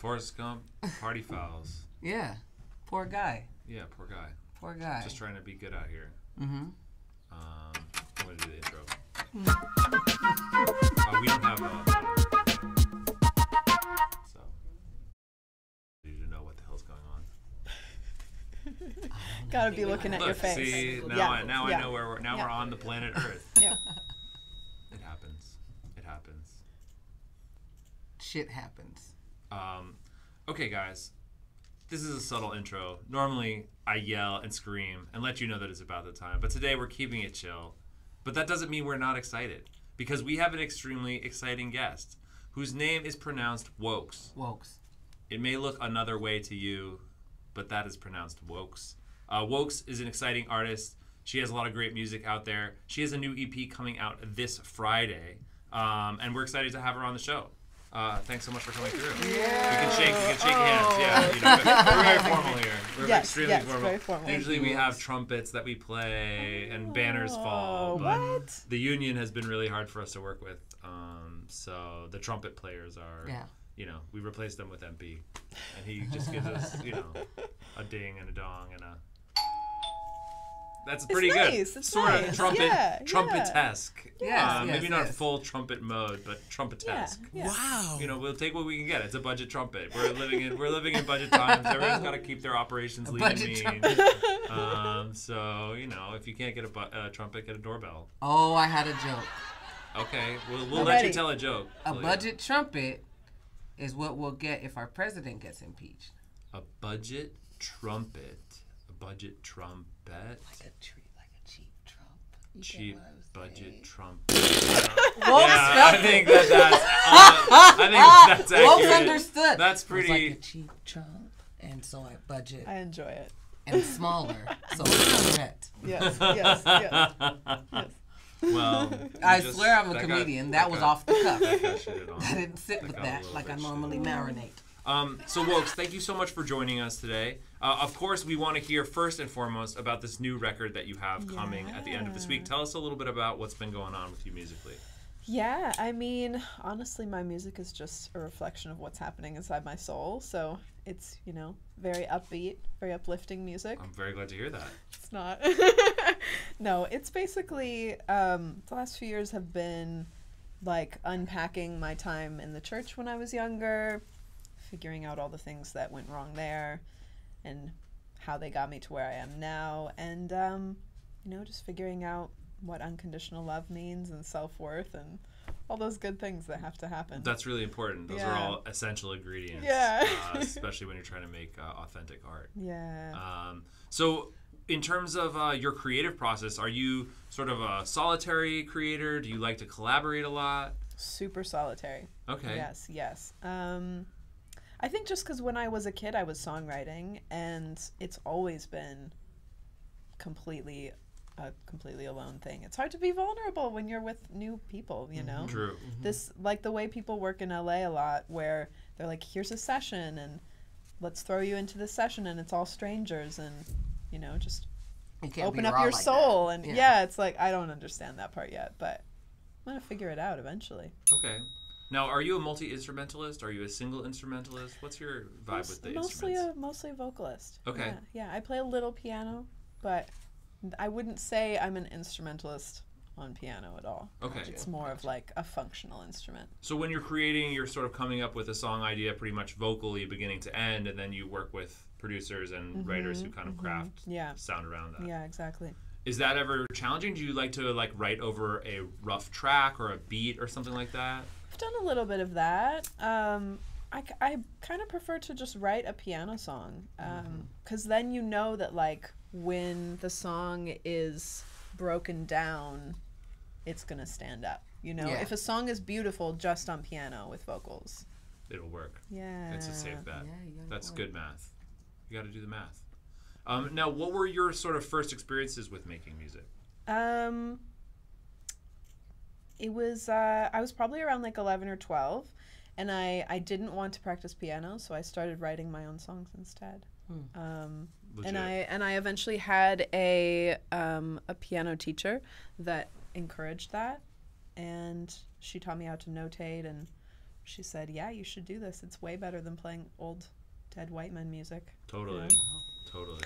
Forrest Gump, party fouls. Yeah. Poor guy. Yeah, poor guy. Poor guy. Just trying to be good out here. Mm-hmm. I'm going to do the intro. We don't have so I need to know what the hell's going on. Gotta be looking at your face. See, now I know where we're on the planet Earth. Yeah. It happens. It happens. Shit happens. Okay, guys. This is a subtle intro. Normally, I yell and scream and let you know that it's about the time. But today, we're keeping it chill. But that doesn't mean we're not excited. Because we have an extremely exciting guest whose name is pronounced Wokes. Wokes. It may look another way to you, but that is pronounced Wokes. Wokes is an exciting artist. She has a lot of great music out there. She has a new EP coming out this Friday. And we're excited to have her on the show. Thanks so much for coming through. Yeah. We can shake hands. Yeah, we're very formal here. We're extremely formal. Very formal. Usually we have trumpets that we play and banners fall. But What? the union has been really hard for us to work with. So the trumpet players are, we replaced them with MP. And he just gives us, a ding and a dong and a... That's pretty good. It's sort nice. of trumpet, Yeah, trumpet-esque. Yes, Maybe not yes. full trumpet mode, but trumpet-esque. Yeah. Wow. We'll take what we can get. It's a budget trumpet. We're living in budget times. Everyone's got to keep their operations lean and mean. So if you can't get a trumpet, get a doorbell. Oh, I had a joke. Okay, we'll let you tell a joke. A budget trumpet is what we'll get if our president gets impeached. A budget trumpet. A budget trumpet. Like a cheap trump. Cheap budget trumpet. I think that's accurate. Wokes understood. That's It was pretty. like a cheap trump, and so I budget I enjoy it. and smaller, so it's correct. Yes. Well, I swear I'm a comedian. That was off the cuff. That got shitted on. I didn't sit with got a that little like I bit normally marinate. So, Wokes, thank you so much for joining us today. Of course, we want to hear first and foremost about this new record that you have coming at the end of this week. Tell us a little bit about what's been going on with you musically. Yeah, I mean, honestly, my music is just a reflection of what's happening inside my soul. So it's, very upbeat, very uplifting music. I'm very glad to hear that. It's not. No, it's basically, the last few years have been like unpacking my time in the church when I was younger, figuring out all the things that went wrong there and how they got me to where I am now. And, just figuring out what unconditional love means and self-worth and all those good things that have to happen. That's really important. Those are all essential ingredients. Yeah. Especially when you're trying to make authentic art. Yeah. So in terms of your creative process, are you sort of a solitary creator? Do you like to collaborate a lot? Super solitary. Okay. Yes. I think just because when I was a kid, I was songwriting, and it's always been completely alone thing. It's hard to be vulnerable when you're with new people, True. This, like the way people work in LA a lot, where they're like, here's a session, and let's throw you into the session, and it's all strangers, and, just open up your soul. And it's like, I don't understand that part yet, but I'm going to figure it out eventually. Okay. Now, are you a multi-instrumentalist? Are you a single instrumentalist? What's your vibe with the instruments? Mostly a vocalist. Okay. Yeah, I play a little piano, but I wouldn't say I'm an instrumentalist on piano at all. Okay. It's more of like a functional instrument. So when you're creating, you're sort of coming up with a song idea pretty much vocally beginning to end, and then you work with producers and writers who kind of craft sound around that. Yeah, exactly. Is that ever challenging? Do you like to write over a rough track or a beat or something like that? I've done a little bit of that. I kind of prefer to just write a piano song, because then that like when the song is broken down, it's gonna stand up. If a song is beautiful just on piano with vocals, it'll work. Yeah, it's a safe bet. Yeah, That's good math. You got to do the math. Now, what were your sort of first experiences with making music? It was I was probably around like 11 or 12, and I didn't want to practice piano, so I started writing my own songs instead. And I eventually had a piano teacher that encouraged that, and she taught me how to notate and she said, "Yeah, you should do this. It's way better than playing old dead white men music." Totally. Yeah. Totally.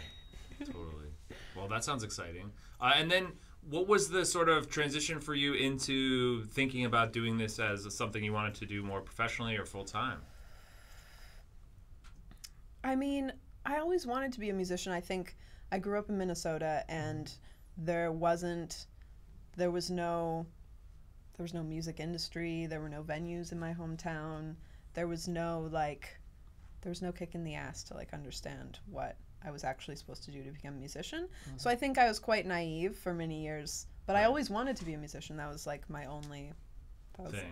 Totally. Well, that sounds exciting. And then what was the sort of transition for you into thinking about doing this as something you wanted to do more professionally or full time? I mean, I always wanted to be a musician. I think I grew up in Minnesota, and there was no music industry. There were no venues in my hometown. There was no kick in the ass to understand what I was actually supposed to do to become a musician. Mm-hmm. So I think I was quite naive for many years, but I always wanted to be a musician. That was my only.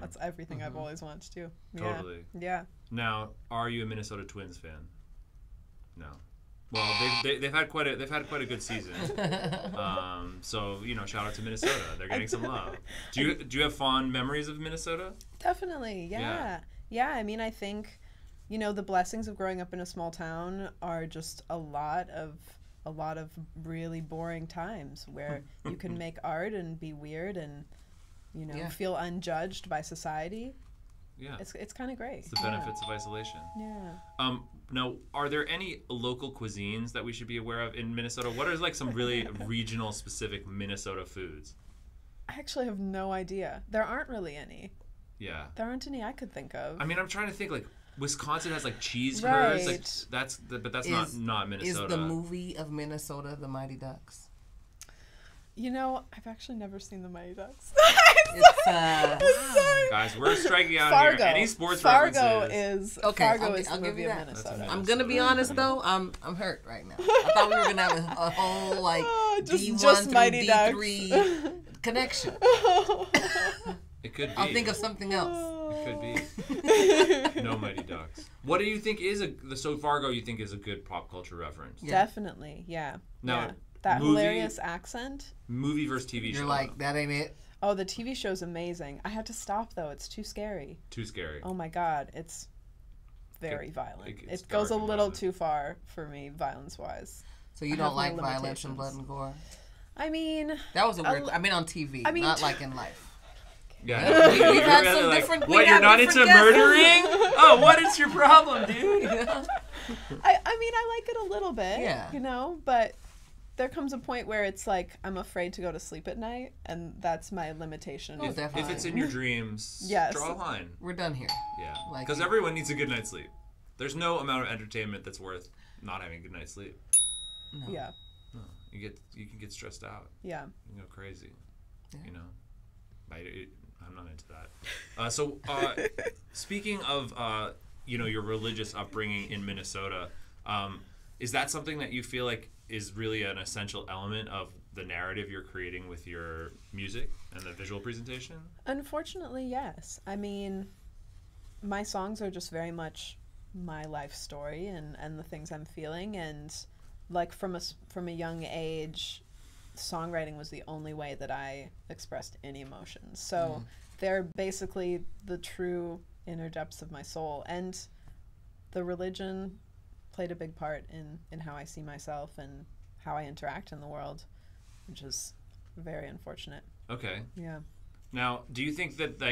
That's everything I've always wanted to do. Totally. Yeah. Now, are you a Minnesota Twins fan? No. Well, they've had quite a good season. So shout out to Minnesota. They're getting some love. Do you have fond memories of Minnesota? Definitely. Yeah. I mean, I think, the blessings of growing up in a small town are just a lot of really boring times where you can make art and be weird and feel unjudged by society. Yeah. It's kind of great. It's the benefits of isolation. Yeah. Now, are there any local cuisines that we should be aware of in Minnesota? What are some really regional specific Minnesota foods? I actually have no idea. There aren't really any. Yeah. There aren't any I could think of. I mean, I'm trying to think Wisconsin has cheese right. curds. But that's not Minnesota. Is the movie of Minnesota The Mighty Ducks? I've actually never seen The Mighty Ducks. Guys, we're striking out Fargo. here. Any sports Fargo references? is okay. Fargo is the movie of Minnesota. I'm gonna be honest though. I'm hurt right now. I thought we were gonna have a whole D1 just through Mighty D3 Ducks. connection. It could be. I'll think of something else. It could be. No Mighty Ducks. What do you think is Fargo? You think is a good pop culture reference? Yeah. Definitely, yeah. Now, yeah. That hilarious accent. Movie versus TV show. You're like, that ain't it. Oh, the TV show's amazing. I had to stop though. It's too scary. Too scary. Oh my God, it's very violent. It's It goes a little violent. too far for me, violence-wise. So you don't like violence and blood and gore? I mean, that was a weird. I mean, on TV, not in life. Yeah, we've had some different. What, you're not into murdering? Oh, what is your problem, dude? I mean, I like it a little bit. Yeah. But there comes a point where it's I'm afraid to go to sleep at night, and that's my limitation. Oh, definitely. If it's in your dreams, yes. Draw a line. We're done here. Yeah, because everyone needs a good night's sleep. There's no amount of entertainment that's worth not having a good night's sleep. No. Yeah. No. You can get stressed out. Yeah. You go crazy. Yeah. I'm not into that. So speaking of your religious upbringing in Minnesota, is that something that you feel like is really an essential element of the narrative you're creating with your music and the visual presentation? Unfortunately, yes. I mean, my songs are just very much my life story and the things I'm feeling, and from a young age, songwriting was the only way that I expressed any emotions. So they're basically the true inner depths of my soul, and the religion played a big part in how I see myself and how I interact in the world, which is very unfortunate. Okay. Yeah. Now, do you think that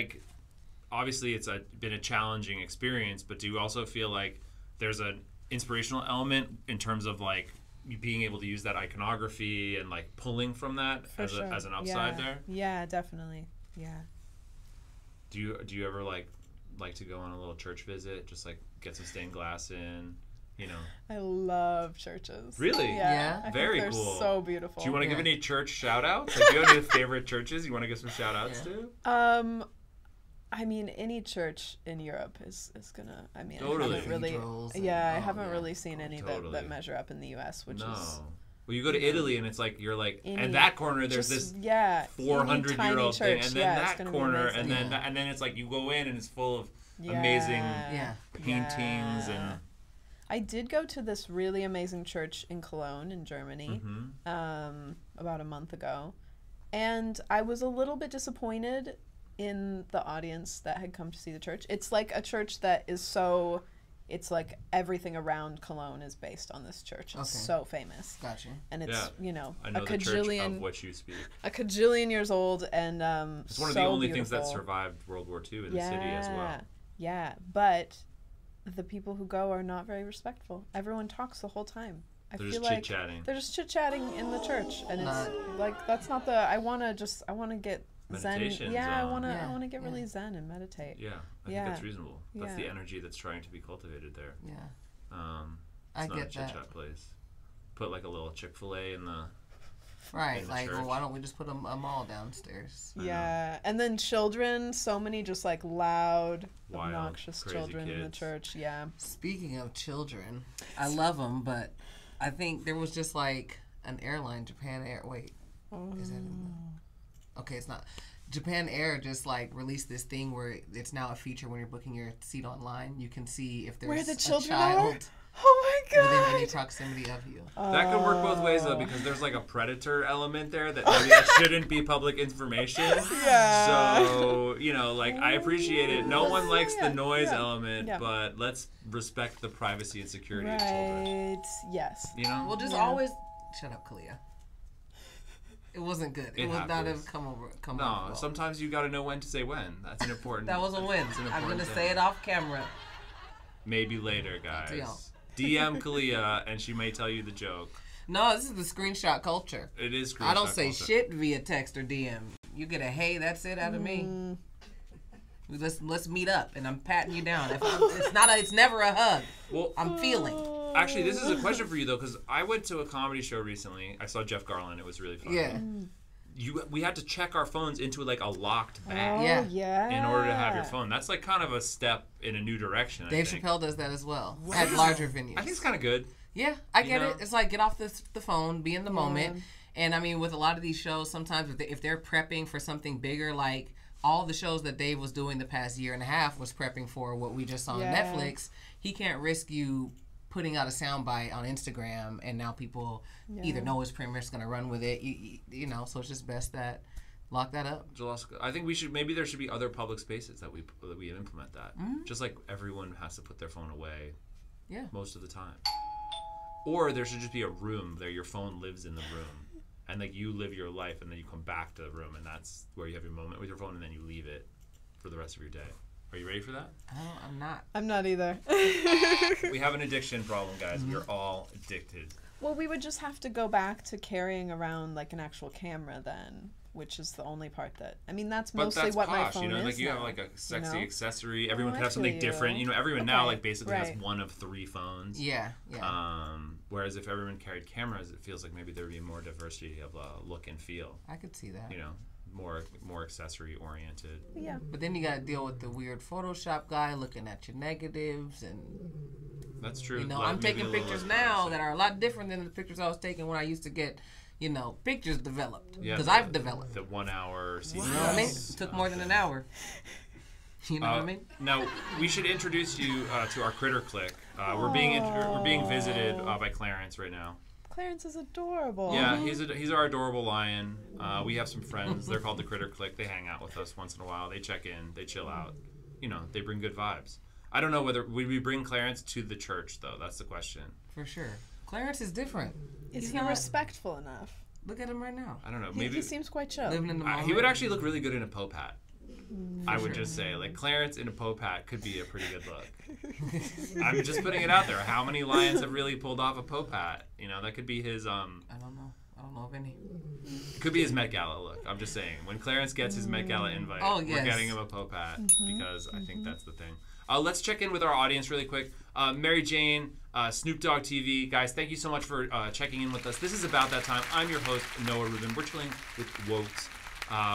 obviously it's been a challenging experience, but do you also feel like there's an inspirational element in terms of you being able to use that iconography and pulling from that as an upside there? Yeah, definitely. Yeah. Do you ever like to go on a little church visit, just get some stained glass in? I love churches. Really? Yeah. I Very think they're cool. So beautiful. Do you want to give any church shout outs? Do you have any favorite churches you want to give some shout outs to? I mean, any church in Europe is gonna. I mean, totally. I haven't really seen any that measure up in the U.S., which is. Well, you go to Italy and it's in that corner there's this 400-year-old thing, and then that corner, and then it's you go in and it's full of amazing paintings and. I did go to this really amazing church in Cologne, in Germany, about a month ago, and I was a little bit disappointed in the audience that had come to see the church. It's a church that is so. It's everything around Cologne is based on this church. It's so famous. Gotcha. And it's, I know a the cajillion, church of which you speak. A cajillion years old, and it's one of the only things that survived World War II in the city as well. Yeah, but the people who go are not very respectful. Everyone talks the whole time. I They're feel just like chit-chatting. they're just chit-chatting in the church, and it's like that's not the. I want to get zen. Meditation Yeah, zone. I want to get really zen and meditate. Yeah, I Yeah. think that's reasonable. That's the Yeah. energy that's trying to be cultivated there. Yeah. It's I not a get that. chit-chat place. Put like a little Chick-fil-A in the... Right, in the like, church. well, why don't we just put a mall downstairs? Yeah, and then children, so many just like loud, Wild, obnoxious crazy children in the kids. church. Yeah. Speaking of children, I love them, but I think there was just like an airline, Japan Air. Wait, is that in the... Okay, it's not. Japan Air just like released this thing where it's now a feature when you're booking your seat online. You can see if there's Where the a children child are? Oh my within any god. proximity of you. That could work both ways, though, because there's like a predator element there that maybe that shouldn't be public information. Yeah. So, you know, like, I appreciate it. No one likes the noise yeah, element, yeah. but let's respect the privacy and security of children. Right. Yes. You know? Well, just Yeah. always shut up, Kalia. It wasn't good. It It would not happens. have come over. Come No, over well. sometimes you gotta know when to say when. That's an important... That was a win. that's an I'm important gonna thing. say it off camera. Maybe later, to y'all. guys. DM Kalia, and she may tell you the joke. No, this is the screenshot culture. It is I don't screenshot say culture. shit via text or DM. You get a hey, that's it out of me. Let's meet up, and I'm patting you down. If it's never a hug. Well, I'm feeling. actually, this is a question for you, though, because I went to a comedy show recently. I saw Jeff Garlin. It was really fun. Yeah. We had to check our phones into like a locked bag Oh, Yeah. yeah. in order to have your phone. That's like kind of a step in a new direction. Dave I think. Chappelle does that as well at larger venues. I think it's kind of good. Yeah, I get know? it. It's like get off the phone, be in the moment. And I mean, with a lot of these shows, sometimes if they're prepping for something bigger, like all the shows that Dave was doing the past year and a half was prepping for what we just saw on Yeah. Netflix, he can't risk you putting out a soundbite on Instagram and now people either know his premier's going to run with it, you know, so it's just best that lock that up. I think maybe there should be other public spaces that we implement that. Just like everyone has to put their phone away. Yeah. Most of the time. Or there should just be a room there. Your phone lives in the room, and like you live your life, and then you come back to the room, and that's where you have your moment with your phone, and then you leave it for the rest of your day. Are you ready for that? I'm not. I'm not either. We have an addiction problem, guys. We are all addicted. Well, we would just have to go back to carrying around like an actual camera then, which is the only part that I mean that's But mostly that's what my posh, phone you know, is like you have now, like a sexy you know? accessory. Everyone Oh, can I have something feel you. different. You know, everyone now Okay, like basically has right. one of 3 phones. Yeah. Whereas if everyone carried cameras, it feels like maybe there would be more diversity of look and feel. I could see that. You know, more accessory oriented. Yeah. But then you got to deal with the weird Photoshop guy looking at your negatives and That's true. you know, Like, I'm maybe taking a little pictures less now privacy. that are a lot different than the pictures I was taking when I used to get, you know, pictures developed. Yeah, Because the- I've developed. the 1 hour You know what I mean? It took more than an hour. You know what I mean? Now we should introduce you to our critter click. We're being visited by Clarence right now. Clarence is adorable. Yeah, he's our adorable lion. We have some friends. They're called the Critter Click. They hang out with us once in a while. They check in. They chill out. You know, they bring good vibes. I don't know whether would we bring Clarence to the church though. That's the question. For sure. Clarence is different. Is He's he not- respectful enough? Look at him right now. I don't know. He, Maybe he seems quite chill. Living in the moment. he would actually look really good in a Pope hat. I would just say, like, Clarence in a Pope hat could be a pretty good look. I'm just putting it out there. How many lions have really pulled off a Pope hat? You know, that could be his I don't know. I don't know of any. could be his Met Gala look. I'm just saying. When Clarence gets his Met Gala invite, Oh, we're yes. getting him a Pope hat because I think that's the thing. Let's check in with our audience really quick. Mary Jane, Snoop Dogg TV. Guys, thank you so much for checking in with us. This is About That Time. I'm your host, Noah Rubin. We're chilling with Wokes.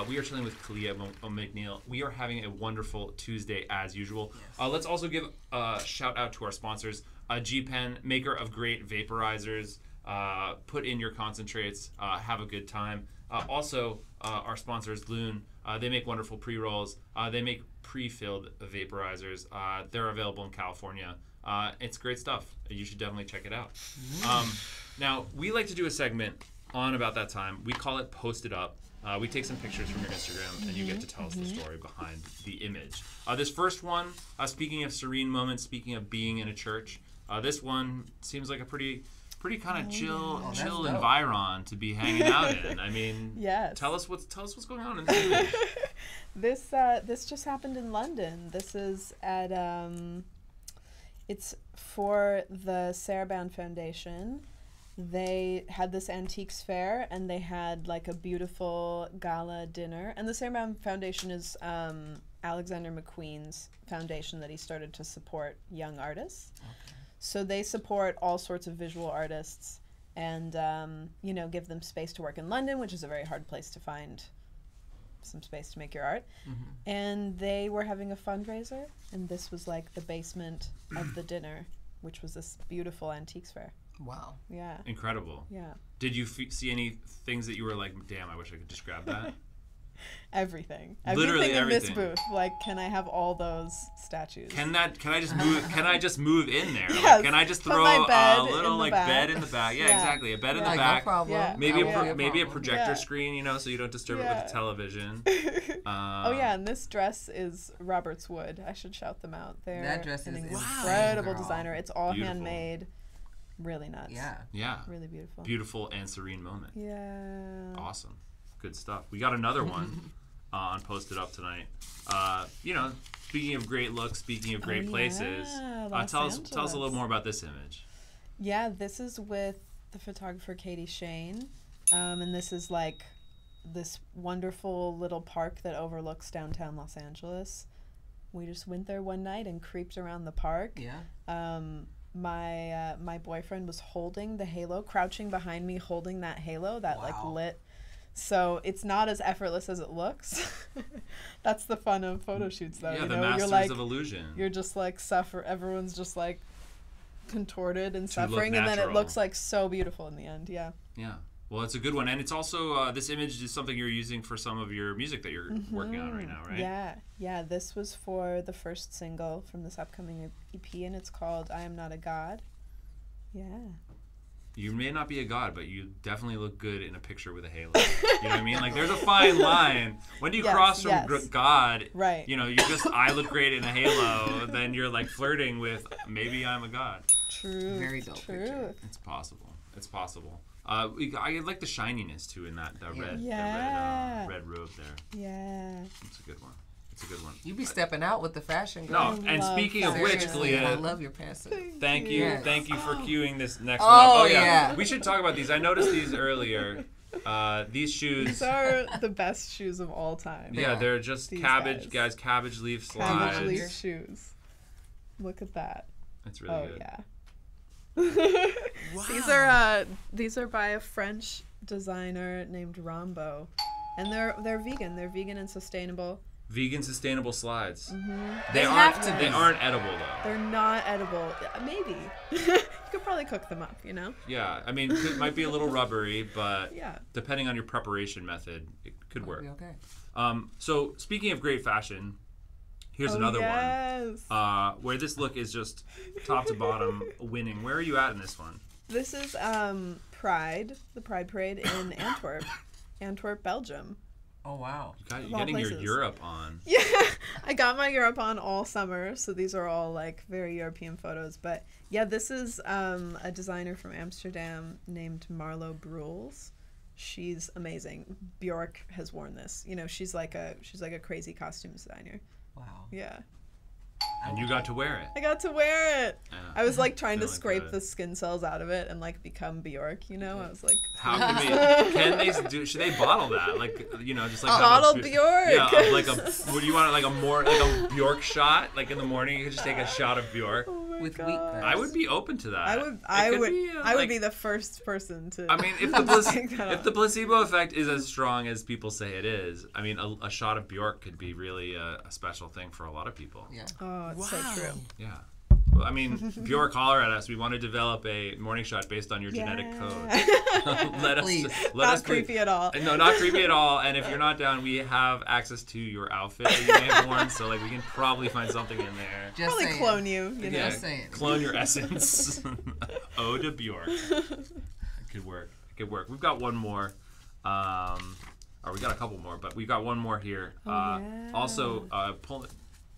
We are chilling with Kalia McNeil. We are having a wonderful Tuesday as usual. Let's also give a shout out to our sponsors, G-Pen, maker of great vaporizers. Put in your concentrates. Have a good time. Also, our sponsors, Loon. They make wonderful pre-rolls. They make pre-filled vaporizers. They're available in California. It's great stuff. You should definitely check it out. Now, we like to do a segment on About That Time. We call it Post It Up. We take some pictures from your Instagram, and you get to tell us the story behind the image. This first one, speaking of serene moments, speaking of being in a church, this one seems like a pretty kind of chill dope. environ to be hanging out in. I mean, Yes. tell us what's going on in this image. This just happened in London. This is at it's for the Sarabande Foundation. They had this antiques fair, and they had like a beautiful gala dinner. And the Sarabande Foundation is Alexander McQueen's foundation that he started to support young artists. Okay. So they support all sorts of visual artists, and you know, give them space to work in London, which is a very hard place to find some space to make your art. And they were having a fundraiser, and this was like the basement of the dinner, which was this beautiful antiques fair. Wow. Yeah. Incredible. Yeah. Did you see any things that you were like, damn, I wish I could just grab that? Everything. Literally everything in this everything. booth. Like, can I have all those statues? Can I just move in there? Yes. Like, can I just Put throw my bed a little in the like back. bed in the back? Yeah, Yeah. exactly. A bed in Yeah. the Like, back. no problem. Yeah. Maybe That won't be maybe a problem. projector Yeah. screen, you know, so you don't disturb it Yeah. with the television. Oh yeah, and this dress is Roberts Wood. I should shout them out. They're That dress an is incredible insane, girl. designer. It's all Beautiful. handmade. Really nuts. Yeah. Yeah. Really beautiful. Beautiful and serene moment. Yeah. Awesome. Good stuff. We got another one on Posted Up tonight. You know, speaking of great looks, speaking of great places, yeah, Los tell us a Angeles. little more about this image. Yeah, this is with the photographer Katie Shane. And this is like this wonderful little park that overlooks downtown Los Angeles. We just went there one night and creeped around the park. Yeah. My boyfriend was holding the halo, crouching behind me, holding that halo that like Wow. lit. So it's not as effortless as it looks. That's the fun of photo shoots, though. Yeah, you the know, masters you're like of illusion. you're just like suffer. Everyone's just like contorted and To look suffering, and then it natural. looks like so beautiful in the end. Yeah. Yeah. Well, it's a good one, and it's also this image is something you're using for some of your music that you're working on right now, right? Yeah, yeah. This was for the first single from this upcoming EP, and it's called "I Am Not a God." Yeah. You may not be a god, but you definitely look good in a picture with a halo. You know what I mean? Like, there's a fine line. When do you Yes, cross from yes. God? Right. You know, you just I look great in a halo. Then you're like flirting with maybe I'm a god. True. Very dope picture. It's possible. It's possible. I like the shininess too in that red Yeah. red robe there. Yeah. It's a good one. It's a good one. You be stepping out with the fashion, girl. No, and love speaking of which, Seriously, I Kalia, love your pants. thank you, Yes. thank you for cueing this next Oh, one up. yeah. We should talk about these. I noticed these earlier. These shoes. These are the best shoes of all time. Yeah, they're just These cabbage guys. cabbage leaf slides. Cabbage leaf shoes. Look at that. It's really Oh good. yeah. These are by a French designer named Rambo, and they're vegan. They're vegan and sustainable. Vegan sustainable slides. They have to They be. aren't edible though. They're not edible. Maybe you could probably cook them up. You know. Yeah, I mean, it might be a little rubbery, but Yeah. depending on your preparation method, it could work. Be okay. So speaking of great fashion, here's Oh, another yes. one where this look is just top to bottom winning. Where are you at in this one? This is Pride, the Pride Parade in Antwerp, Belgium. Oh wow. You're all getting your places. Europe on. Yeah, I got my Europe on all summer, so these are all like very European photos. But yeah, this is a designer from Amsterdam named Marlo Bruels. She's amazing. Bjork has worn this. You know, she's like a crazy costume designer. Wow. Yeah, And you got to wear it. I got to wear it. Yeah. I was like trying to Feeling scrape good. the skin cells out of it and like become Bjork. You know, I was like, How can they do? Should they bottle that? Like, you know, just like have Bottle a, Bjork. Yeah, like a. Would you want like a Bjork shot? Like in the morning, you could just take a shot of Bjork. oh my With God. wheatgrass. I would be open to that. I It could would be, I would like- be the first person to. I mean, if take that if off. the placebo effect is as strong as people say it is, I mean, a shot of Bjork could be really a special thing for a lot of people. Yeah. Oh, it's so true. Yeah. Well, I mean, Bjork, holler at us. We want to develop a morning shot based on your genetic code. let us Please. let Not us creepy at all. No, not creepy at all. And if you're not down, we have access to your outfit that you may have worn, so like we can probably find something in there. Just Probably saying. clone you. You know. Yeah, Just saying. clone your essence. Ode to Bjork. It could work. It could work. We've got one more. Or we got a couple more, but we've got one more here. yeah. Also,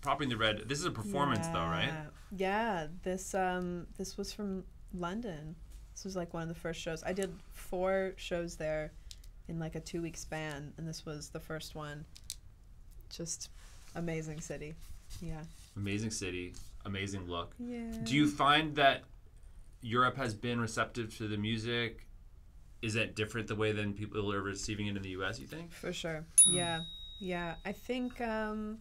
Popping the Red. This is a performance, though, right? Yeah. This was from London. This was like one of the first shows. I did 4 shows there in like a 2-week span, and this was the first one. just amazing city. Yeah. Amazing city, amazing look. Yeah. Do you find that Europe has been receptive to the music? Is that different the way than people are receiving it in the U.S., you think? For sure. Yeah. Yeah. I think not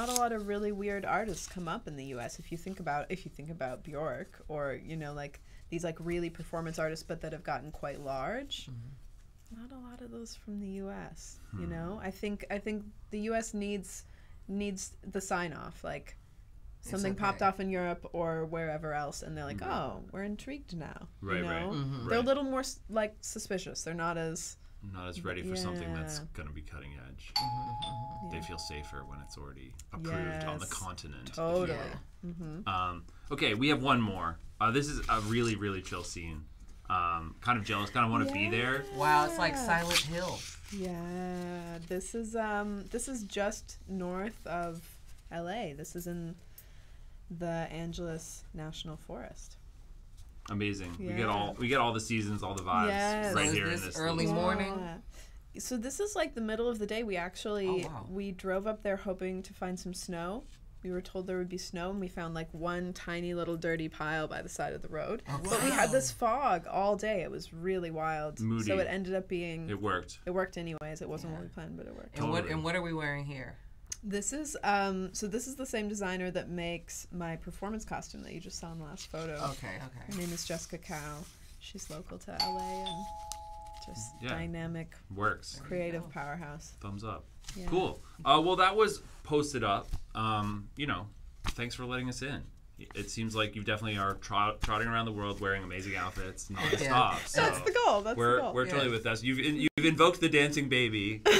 a lot of really weird artists come up in the U.S. If you think about Bjork, or like these like really performance artists, but that have gotten quite large. Not a lot of those from the U.S. I think the U.S. needs the sign off, like something popped off in Europe or wherever else, and they're like, oh, we're intrigued now. Right, right. They're a little more like suspicious. They're not as ready for something that's going to be cutting edge. They feel safer when it's already approved on the continent. Totally. Okay, we have one more. This is a really, really chill scene. Kind of jealous, kind of want to be there. Wow, it's like Silent Hill. Yeah, this is just north of LA. This is in the Angeles National Forest. Amazing. Yeah. We get all the seasons, all the vibes Yes. right So is here in this this early little- morning? So this is like the middle of the day. We actually we drove up there hoping to find some snow. We were told there would be snow, and we found like one tiny little dirty pile by the side of the road. But we had this fog all day. It was really wild. Moody. So it ended up being. It worked. It worked anyways. It wasn't what we planned, but it worked. And what are we wearing here? This is this is the same designer that makes my performance costume that you just saw in the last photo. Okay. Her name is Jessica Cow. She's local to LA and just dynamic, Works. creative powerhouse. Thumbs up. Yeah. Cool. Well, that was posted up. Thanks for letting us in. It seems like you definitely are trotting around the world wearing amazing outfits nonstop. So That's the goal. we're totally with us. You've invoked the dancing baby, so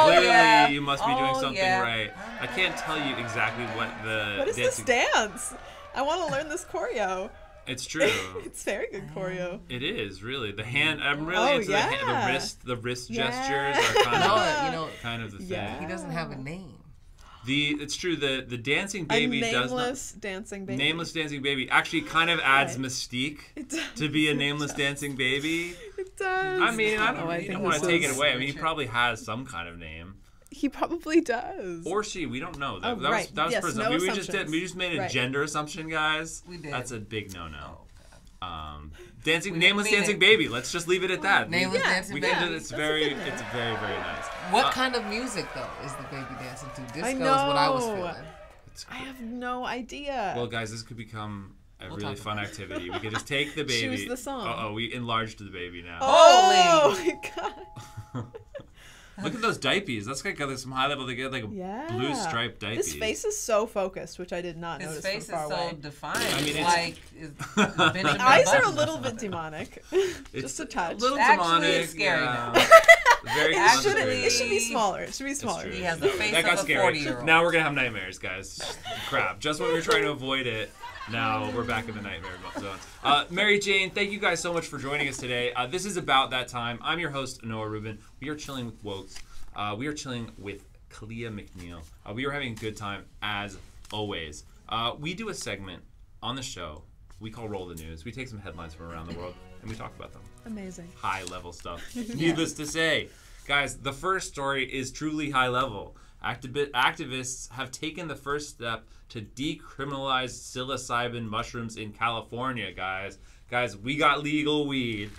clearly you must be doing something right. I can't tell you exactly what is this dance? I want to learn this choreo. It's true. It's very good choreo. It is really the hand. I'm really into the wrist gestures are kind of the thing. Yeah. He doesn't have a name. It's true. The dancing baby does not. Nameless dancing baby actually kind of adds mystique to be a nameless dancing baby. It does. I mean, you don't want to take it away. I mean, he probably has some kind of name. He probably does. Or she. We don't know. That right. was Yes, presumption. no We just made a gender assumption, guys. We did. That's a big no-no. Oh, Nameless dancing baby. Let's just leave it at that. Nameless dancing We baby. can do it's very very nice. What kind of music though is the baby dancing to? Disco I is what I was know. feeling. I have no idea. Well, guys, this could become a really fun activity. We could just take the baby. Choose the song. We enlarged the baby now. Oh my god. Look at those diapers. That's like got some high level. They get like a blue striped diaper. His face is so focused, which I did not His notice face from far is so away. defined. I mean, it's like The eyes are a little bit demonic. Just a touch. A little Actually, demonic. it's scary now. Very It should be smaller. It should be smaller. true. He has the face That got of a scary. 40-year-old. Now we're gonna have nightmares, guys. Crap. Just when we were trying to avoid it, now we're back in the nightmare zone. Mary Jane, thank you guys so much for joining us today. This is About That Time. I'm your host, Noah Rubin. We are chilling with Wokes. We are chilling with Kalia McNeil. We are having a good time, as always. We do a segment on the show we call Roll the News. We take some headlines from around the world, and we talk about them. Amazing. High-level stuff. Needless to say, guys, the first story is truly high-level. Activists have taken the first step to decriminalize psilocybin mushrooms in California, guys. Guys, we got legal weed,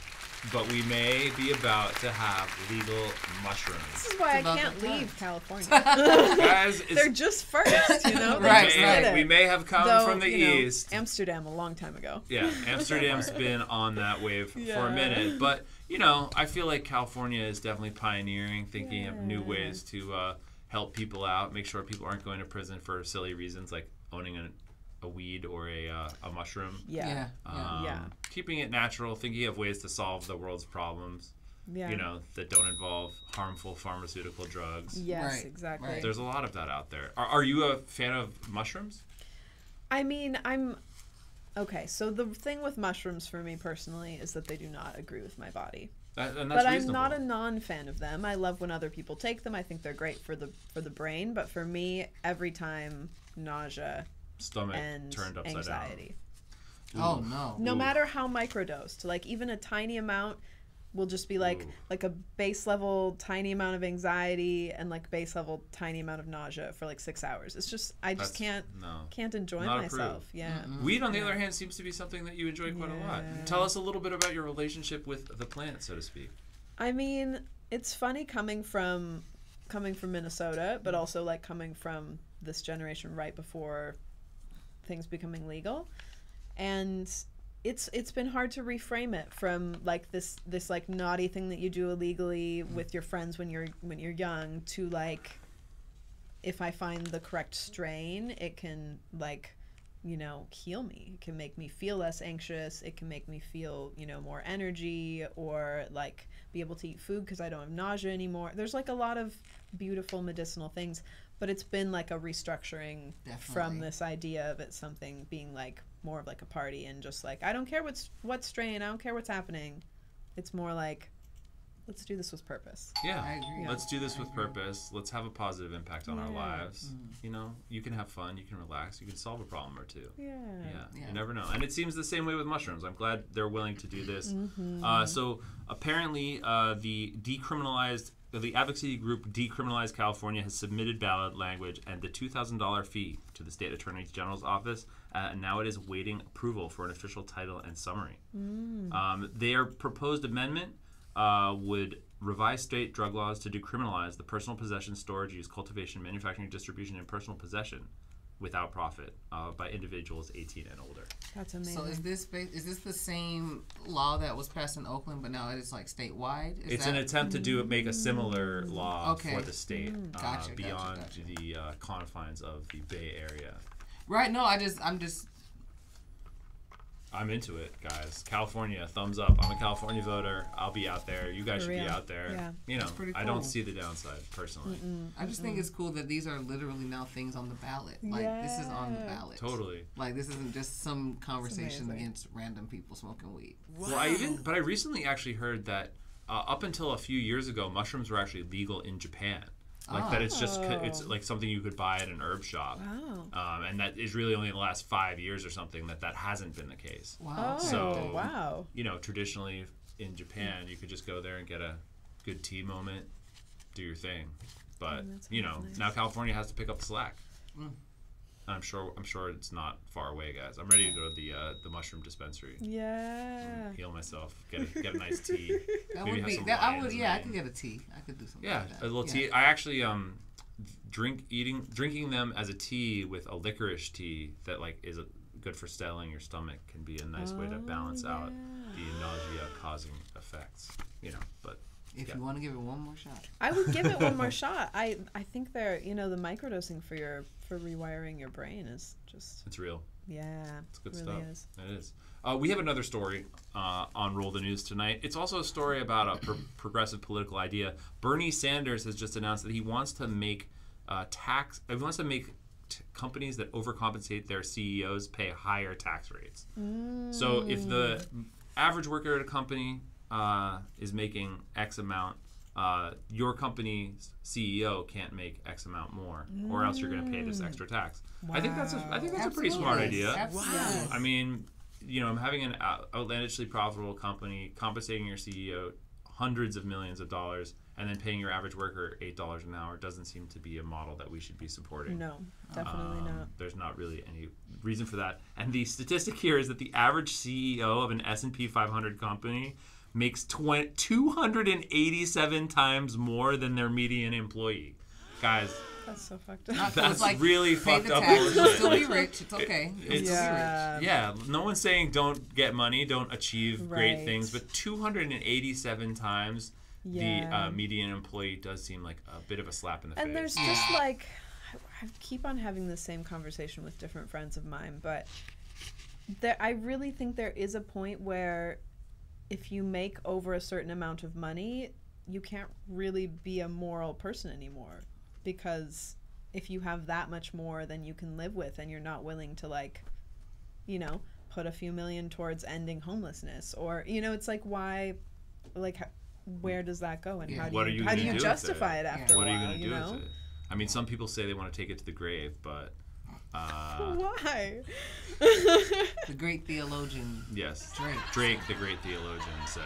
but we may be about to have legal mushrooms. This is why I can't leave California. Guys, They're just first, you know? They Right, just right. did it. we may have come Though, from the you know, east. Amsterdam a long time ago. Yeah, Amsterdam's been on that wave for a minute. But, I feel like California is definitely pioneering, thinking of new ways to help people out, make sure people aren't going to prison for silly reasons like owning a weed or a mushroom. Yeah. Keeping it natural, thinking of ways to solve the world's problems, Yeah. that don't involve harmful pharmaceutical drugs. Yes, Right, exactly. right. There's a lot of that out there. Are you a fan of mushrooms? I mean, okay, so the thing with mushrooms for me personally is that they do not agree with my body. And that's But I'm reasonable. not a non-fan of them. I love when other people take them. I think they're great for the brain, but for me, every time nausea Stomach and turned upside anxiety. down. Oh no. No matter how microdosed, like even a tiny amount will just be like Ooh. like a base level tiny amount of anxiety and like base level tiny amount of nausea for like 6 hours. It's just I just can't enjoy Not myself. approved. Yeah. Weed, on the other hand, seems to be something that you enjoy quite a lot. Yeah. Tell us a little bit about your relationship with the plant, so to speak. I mean, it's funny coming from Minnesota, but also like coming from this generation right before things becoming legal, and it's been hard to reframe it from like this like naughty thing that you do illegally with your friends when you're young to like, if I find the correct strain, it can like, you know, heal me. It can make me feel less anxious. It can make me feel, you know, more energy, or like be able to eat food because I don't have nausea anymore. There's like a lot of beautiful medicinal things, but it's been like a restructuring from this idea of it something being like more of like a party and just like, I don't care what strain, I don't care what's happening. It's more like, let's do this with purpose. Yeah, I agree. let's do this with purpose. Let's have a positive impact on our lives. You know, you can have fun, you can relax, you can solve a problem or two. Yeah. You never know. And it seems the same way with mushrooms. I'm glad they're willing to do this. So apparently the advocacy group Decriminalize California has submitted ballot language and the $2,000 fee to the state attorney general's office. And now it is waiting approval for an official title and summary. Their proposed amendment would revise state drug laws to decriminalize the personal possession, storage, use, cultivation, manufacturing, distribution, and personal possession without profit by individuals 18 and older. That's amazing. So is this the same law that was passed in Oakland, but now it's like statewide? It's an attempt to make a similar law for the state beyond Gotcha. the confines of the Bay Area. Right. No, I'm into it, guys. California, thumbs up. I'm a California voter. I'll be out there. You guys For should be real. out there. Yeah. You know, That's pretty I don't cool. see the downside personally. I just think it's cool that these are literally now things on the ballot. Like this is on the ballot. Totally. Like this isn't just some conversation amazing. against random people smoking weed. Well, I recently actually heard that up until a few years ago, mushrooms were actually legal in Japan. Like that, it's like something you could buy at an herb shop. Wow. And that is really only in the last 5 years or something that hasn't been the case. Wow. Oh, So, wow. You know, traditionally in Japan, you could just go there and get a good tea moment, do your thing. But you know, now California has to pick up the slack. I'm sure it's not far away, guys. I'm ready to go to the mushroom dispensary. Yeah. Heal myself. Get a nice tea. That Maybe would have be some that. I would. lion's Yeah, I mane. could get a tea. I could do something. Yeah, like that. a little tea. I actually drinking them as a tea with a licorice tea that like is good for settling your stomach can be a nice way to balance out the nausea causing effects. You know, but If you want to give it one more shot. I would give it one more shot. I think they're, you know, the microdosing for rewiring your brain is just, it's real. yeah, It's good it stuff. really is. It is. We have another story on Roll the News tonight. It's also a story about a progressive political idea. Bernie Sanders has just announced that he wants to make companies that overcompensate their CEOs pay higher tax rates. So if the average worker at a company is making X amount, your company's CEO can't make X amount more, or else you're going to pay this extra tax. I think that's a pretty smart idea. Absolutely. I mean, you know, having an outlandishly profitable company compensating your CEO hundreds of millions of dollars and then paying your average worker $8 an hour doesn't seem to be a model that we should be supporting. No, definitely not. There's not really any reason for that. And the statistic here is that the average CEO of an S&P 500 company makes 287 times more than their median employee. Guys, That's so fucked up. that's really pay fucked the up tax, bullshit. you'll still be Like, rich. It's okay. You'll still be rich. yeah, no one's saying don't get money, don't achieve great Right. things, but 287 times Yeah. the median employee does seem like a bit of a slap in the And face. there's just like, I keep on having the same conversation with different friends of mine, but I really think there is a point where if you make over a certain amount of money, you can't really be a moral person anymore, because if you have that much more than you can live with and you're not willing to, like, you know, put a few million towards ending homelessness, or, you know, it's like, why, like, where does that go, and how What are do you you gonna do with justify it? it after What a are you while, going to do know? with it? I mean, some people say they want to take it to the grave, but Why? The great theologian. Yes, Drake. Drake, the great theologian, said,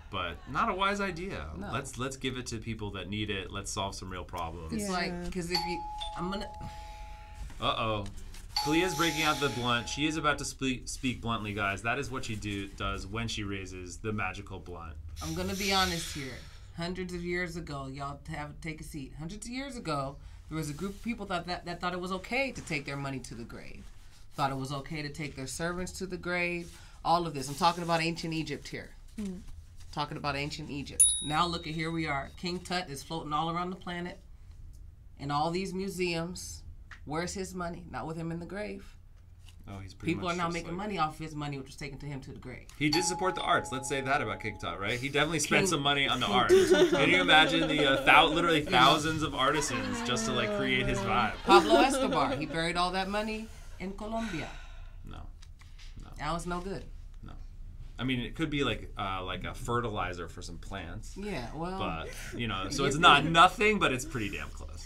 but not a wise idea. No. Let's give it to people that need it. Let's solve some real problems. It's Yeah. like, because if you, I'm gonna. Uh-oh. Kalia's breaking out the blunt. She is about to speak bluntly, guys. That is what she does when she raises the magical blunt. I'm gonna be honest here. Hundreds of years ago, y'all take a seat. Hundreds of years ago, there was a group of people that thought it was okay to take their money to the grave. Thought it was okay to take their servants to the grave. All of this. I'm talking about ancient Egypt here. Talking about ancient Egypt. Now look at here we are. King Tut is floating all around the planet in all these museums. Where's his money? Not with him in the grave. Oh, he's pretty People much are now just making money off his money, which was taken to him to the grave. He did support the arts. Let's say that about King Tut, right? He definitely spent King- some money on the art. Can you imagine the literally thousands of artisans just to like create his vibe? Pablo Escobar, he buried all that money in Colombia. No. Now it's no good. I mean, it could be like a fertilizer for some plants, Yeah, well, but so it's not nothing, but it's pretty damn close.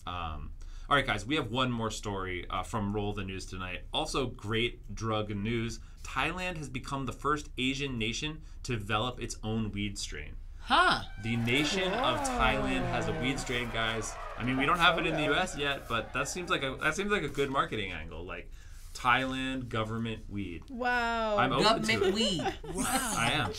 All right, guys, we have one more story from Roll the News tonight. Also, great drug news. Thailand has become the first Asian nation to develop its own weed strain. huh? The nation of Thailand has a weed strain, guys. I mean, we don't have it in the U.S. yet, but that seems like a good marketing angle. Like Thailand government weed. Wow. I'm open to Government it. weed. I am.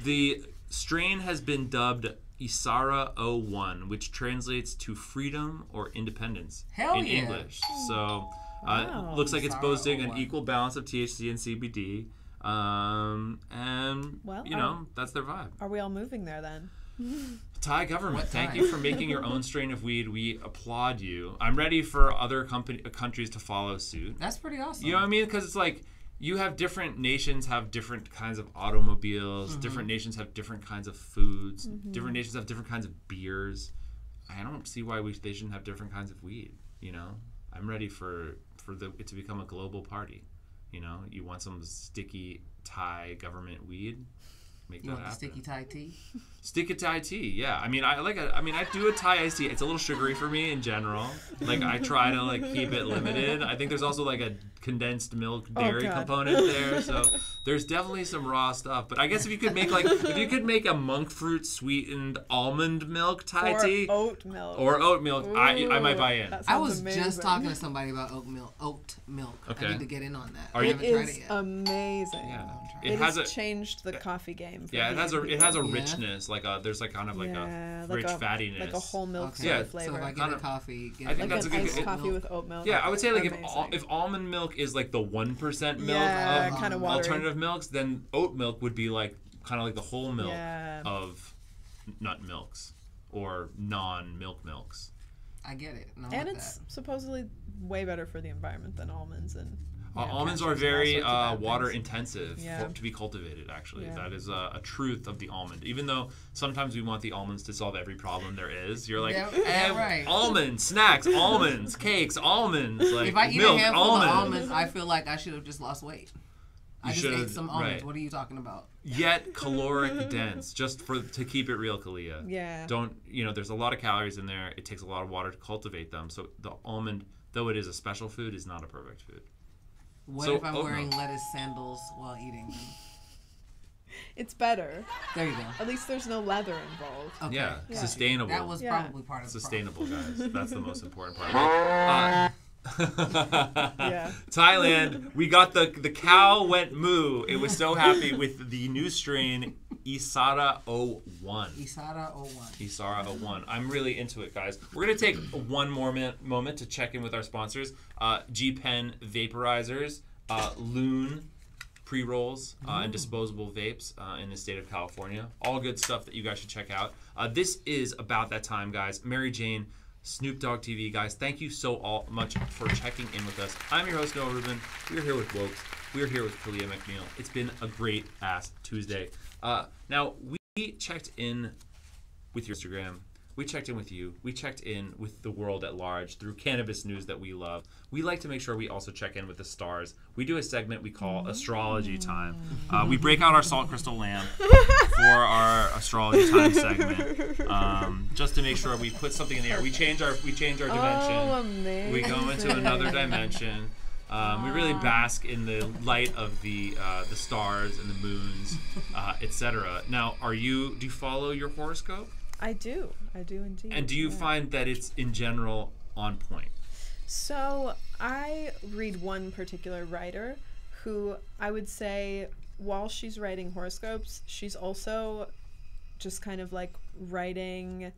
The strain has been dubbed Isara 01, which translates to freedom or independence Hell in yeah. English. So Wow. looks like it's Isara boasting an 01. equal balance of THC and CBD. And Well, that's their vibe. Are we all moving there then? Thai government, What thank time? you for making your own strain of weed. We applaud you. I'm ready for other countries to follow suit. That's pretty awesome. You know what I mean? Because it's like you have different nations have different kinds of automobiles. Different nations have different kinds of foods. Different nations have different kinds of beers. I don't see why they shouldn't have different kinds of weed. I'm ready for it to become a global party. You want some sticky Thai government weed? Make You that want the happen. sticky Thai tea? Sticky Thai tea, yeah. I mean, I do a Thai iced tea. It's a little sugary for me in general. Like, I try to keep it limited. I think there's also a condensed milk dairy God. component there. So there's definitely some raw stuff. But I guess if you could make a monk fruit sweetened almond milk Thai or tea oat milk. or oat milk, I might buy in. That I sounds was amazing. just talking to somebody about oat milk. Okay. I need to get in on that. Are I you- haven't It tried is it yet. amazing. Yeah, It it has has a changed the coffee game. For yeah. It has a people. richness. There's kind of Yeah, a rich fattiness. like a whole milk Okay. Yeah, sort of flavor. So if I get Kind a of- coffee, get I think like that's an a good- iced it- coffee with oat milk. Yeah, I would say Amazing. if almond milk is the 1% milk Yeah, of kinda watery. alternative milks, then oat milk would be kind of like the whole milk Yeah. of nut milks or non-milk milks. I get it. And I'm And with it's that. supposedly way better for the environment than almonds and Almonds are cashews and all very sorts of bad water things. intensive Yeah. to be cultivated, actually. Yeah. That is a truth of the almond. Even though sometimes we want the almonds to solve every problem there is. You're like, Yeah, right. almonds, snacks, almonds, cakes, almonds, like If I eat milk, a handful almonds. of almonds, I feel like I should have just lost weight. I just should've- ate some almonds. right. What are you talking about? Yet caloric dense, just to keep it real, Kalia. Yeah. There's a lot of calories in there. It takes a lot of water to cultivate them. So the almond, though it is a special food, is not a perfect food. What So, if I'm oat wearing milk. lettuce sandals while eating them? It's better. There you go. At least there's no leather involved. Okay. Yeah, Yeah. sustainable. That was Yeah. probably part of the Sustainable, guys. That's the most important part. Yeah. Thailand, we got the cow went moo. It was so happy with the new strain Isara 01. problem. Isara 01. Isara 01. I'm really into it, guys. We're going to take one more moment to check in with our sponsors. G-Pen Vaporizers, Loon pre-rolls, and disposable vapes in the state of California. All good stuff that you guys should check out. This is about that time, guys. Mary Jane, Snoop Dogg TV, guys. Thank you so much for checking in with us. I'm your host, Noah Rubin. We're here with Wokes. We're here with Kalia McNeil. It's been a great-ass Tuesday. Now, we checked in with your Instagram. We checked in with you. We checked in with the world at large through cannabis news that we love. We like to make sure we also check in with the stars. We do a segment we call Astrology Time. We break out our salt crystal lamp for our Astrology Time segment, just to make sure we put something in the air. We change our dimension. Oh, amazing. We go into another dimension. We really bask in the light of the stars and the moons, etc. Now, do you follow your horoscope? I do indeed. And do you find that it's in general on point? So I read one particular writer who I would say, while she's writing horoscopes, she's also just kind of like writing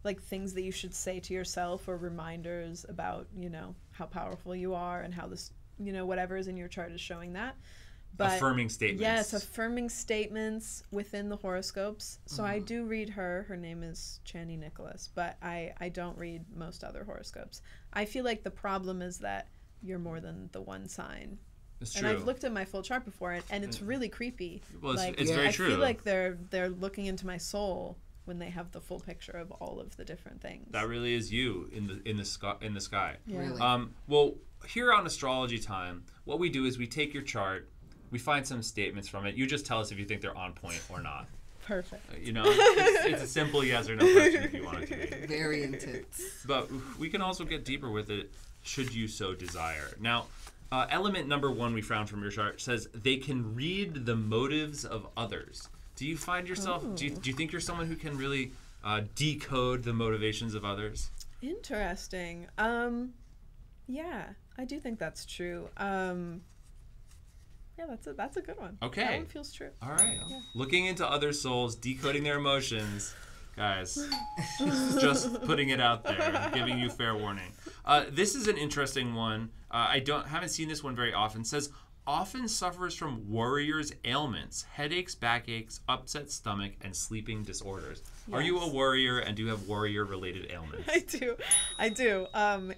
like things that you should say to yourself, or reminders about, you know, how powerful you are and how this, you know, whatever is in your chart is showing that. But affirming statements. Yes, affirming statements within the horoscopes. So I do read her. Her name is Chani Nicholas, but I don't read most other horoscopes. I feel like the problem is that you're more than the one sign. It's And true. I've looked at my full chart before, and it's really creepy. Well, like, it's very I true. feel like they're looking into my soul when they have the full picture of all of the different things. That really is you in the sky. Yeah. Really? Well, here on Astrology Time, what we do is we take your chart, we find some statements from it. You just tell us if you think they're on point or not. Perfect. You know, it's a simple yes or no question if you want it to be. Very intense. But we can also get deeper with it, should you so desire. Now, element number 1 we found from your chart says they can read the motives of others. Do you find yourself? Do you think you're someone who can really decode the motivations of others? Interesting. Yeah, I do think that's true. Yeah, that's a good one. Okay. That one feels true. All right. Looking into other souls, decoding their emotions. Guys, just putting it out there, giving you fair warning. This is an interesting one. I haven't seen this one very often. It says, often suffers from warrior's ailments, headaches, backaches, upset stomach, and sleeping disorders. Are you a Yes. warrior, and do you have warrior-related ailments? I do.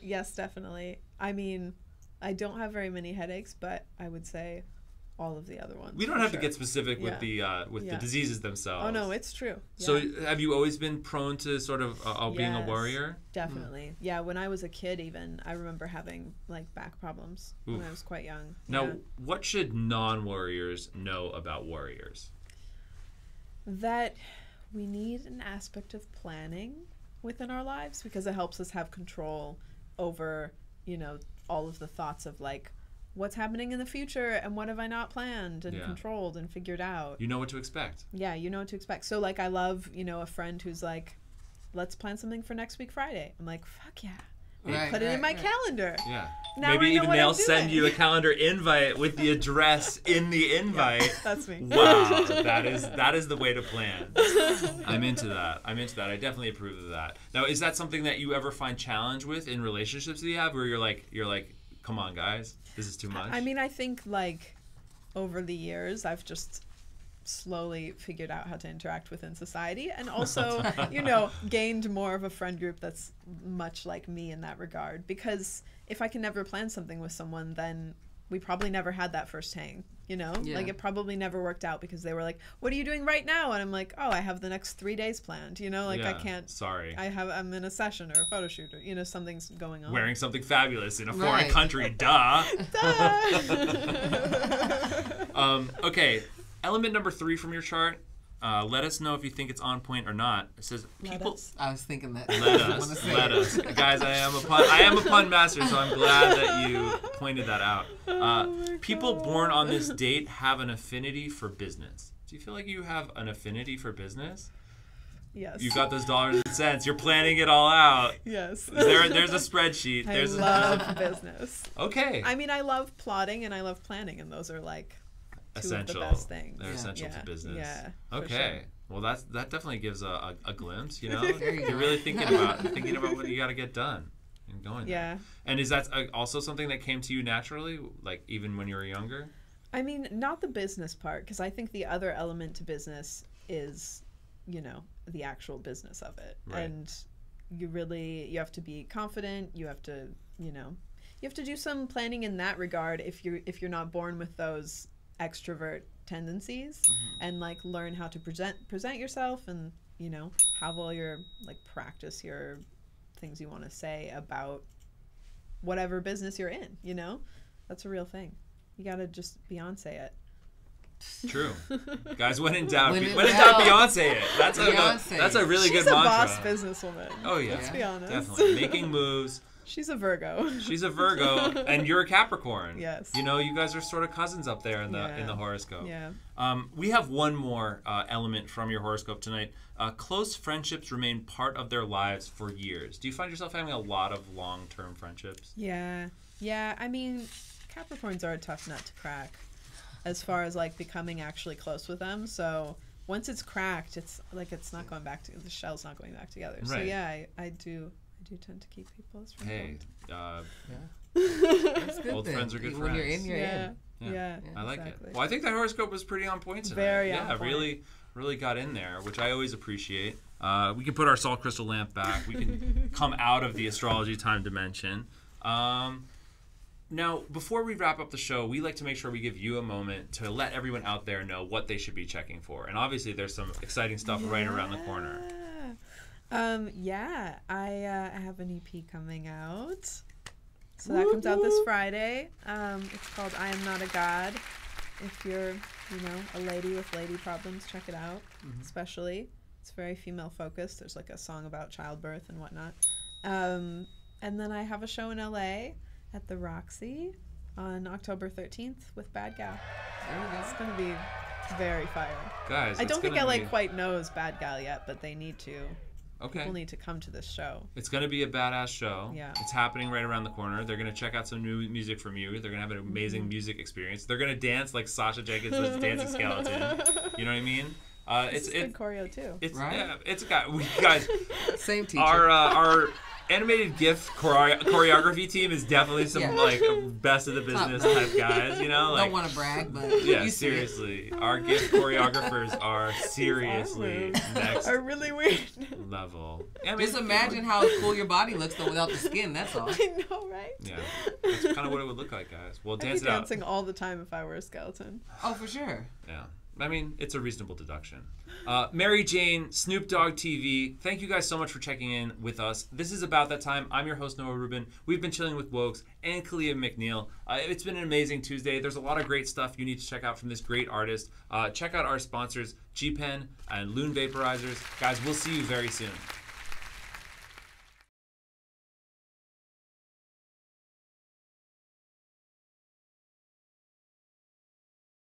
Yes, definitely. I mean, I don't have very many headaches, but I would say all of the other ones. We don't for have to sure. get specific with Yeah. the Yeah. diseases themselves. Oh no, it's true. So Yeah, have you always been prone to sort of being a Yes. warrior? definitely. Yeah, when I was a kid, even I remember having like back problems when I Oof. was quite young. Now, Yeah. what should non-warriors know about warriors? That we need an aspect of planning within our lives, because it helps us have control over, you know, all of the thoughts of like, what's happening in the future and what have I not planned and Yeah. controlled and figured out. You know what to expect. Yeah, you know what to expect. So like, I love, you know, a friend who's like, let's plan something for next week Friday. I'm like, fuck yeah. Right, Put it in my right. calendar. Yeah. Now Maybe I know even what they'll I'm send doing. you a calendar invite with the address in the invite. That's me. Wow, that is the way to plan. I'm into that. I definitely approve of that. Now, is that something that you ever find challenge with in relationships that you have, where you're like, come on, guys, this is too much? I mean, I think like over the years, I've just slowly figured out how to interact within society, and also, you know, gained more of a friend group that's much like me in that regard. Because if I can never plan something with someone, then we probably never had that first hang, you know? Yeah. Like, it probably never worked out because they were like, what are you doing right now? And I'm like, oh, I have the next 3 days planned, you know? Like, I Yeah, can't, Sorry. I'm in a session or a photo shoot, or, you know, something's going on. Wearing something fabulous in a foreign Right. country, duh. Okay, element number 3 from your chart. Let us know if you think it's on point or not. It says people. us. I was thinking that. Let I wanna us, say let it. us, guys. I am a pun master, so I'm glad that you pointed that out. People born on this date have an affinity for business. Do you feel like you have an affinity for business? Yes. You got those dollars and cents. You're planning it all out. Yes. There's a spreadsheet. I There's love business. okay. I mean, I love plotting and I love planning, and those are like two Essential. of the best things. They're essential Yeah, to business. yeah, for Okay. Well, that definitely gives a glimpse. You know, There you you're go. really thinking about what you got to get done and going. Yeah. There. And is that also something that came to you naturally, like even when you were younger? I mean, not the business part, because I think the other element to business is, you know, the actual business of it. Right. And you have to be confident. You have to, you know, you have to do some planning in that regard if you're not born with those extrovert tendencies, and like learn how to present yourself and you know, have all your, like, practice your things you want to say about whatever business you're in, you know? That's a real thing. You gotta just Beyonce it. True. Guys, when in doubt, When in Beyonce it. That's Beyonce. that's a really She's good a mantra. boss businesswoman. Oh yeah, Let's be honest. definitely making moves. She's a Virgo. She's a Virgo, and you're a Capricorn. Yes. You know, you guys are sort of cousins up there in the Yeah. horoscope. Yeah. We have one more element from your horoscope tonight. Close friendships remain part of their lives for years. Do you find yourself having a lot of long-term friendships? Yeah. Yeah. I mean, Capricorns are a tough nut to crack as far as like becoming actually close with them. So once it's cracked, it's like it's not going back to the shell's not going back together. So Right. yeah, I do tend to keep people as friends. Hey, That's good. Old then. friends are good When you're friends. in, you're Yeah. in. Yeah. I like exactly. it. Well, I think that horoscope was pretty on point tonight. Very yeah, on point. really got in there, which I always appreciate. We can put our salt crystal lamp back. We can come out of the astrology time dimension. Now, before we wrap up the show, we like to make sure we give you a moment to let everyone out there know what they should be checking for. And obviously, there's some exciting stuff right around the corner. Yeah, I have an EP coming out. So that comes out this Friday. It's called I Am Not a God. If you're, you know, a lady with lady problems, check it out. Especially, it's very female focused. There's like a song about childbirth and whatnot. And then I have a show in LA at the Roxy on October 13th with Bad Gal. It's gonna be very fire. Guys, I it's don't think gonna LA be- quite knows Bad Gal yet, but they need to. Okay. People need to come to this show. It's going to be a badass show. Yeah. It's happening right around the corner. They're going to check out some new music from you. They're going to have an amazing Mm-hmm. music experience. They're going to dance like Sasha Jenkins does Dancing Skeleton. You know what I mean? It's good choreo too. It's Right? yeah, it's got we guys. Same teacher. Our animated GIF choreography team is definitely some Yeah. like best of the business Top type guys. You know, like Don't want to brag, but yeah, you see it. seriously, our GIF choreographers are seriously next Are really weird. level. I mean, Just imagine how cool your body looks though without the skin. That's all. I know, right? Yeah, that's kind of what it would look like, guys. Well, I'd be dance it out. dancing all the time if I were a skeleton. Oh, for sure. Yeah. I mean, it's a reasonable deduction. Mary Jane, Snoop Dogg TV, thank you guys so much for checking in with us. This is About That Time. I'm your host, Noah Rubin. We've been chilling with Wokes and Kalia McNeil. It's been an amazing Tuesday. There's a lot of great stuff you need to check out from this great artist. Check out our sponsors, G-Pen and Loon Vaporizers. Guys, we'll see you very soon.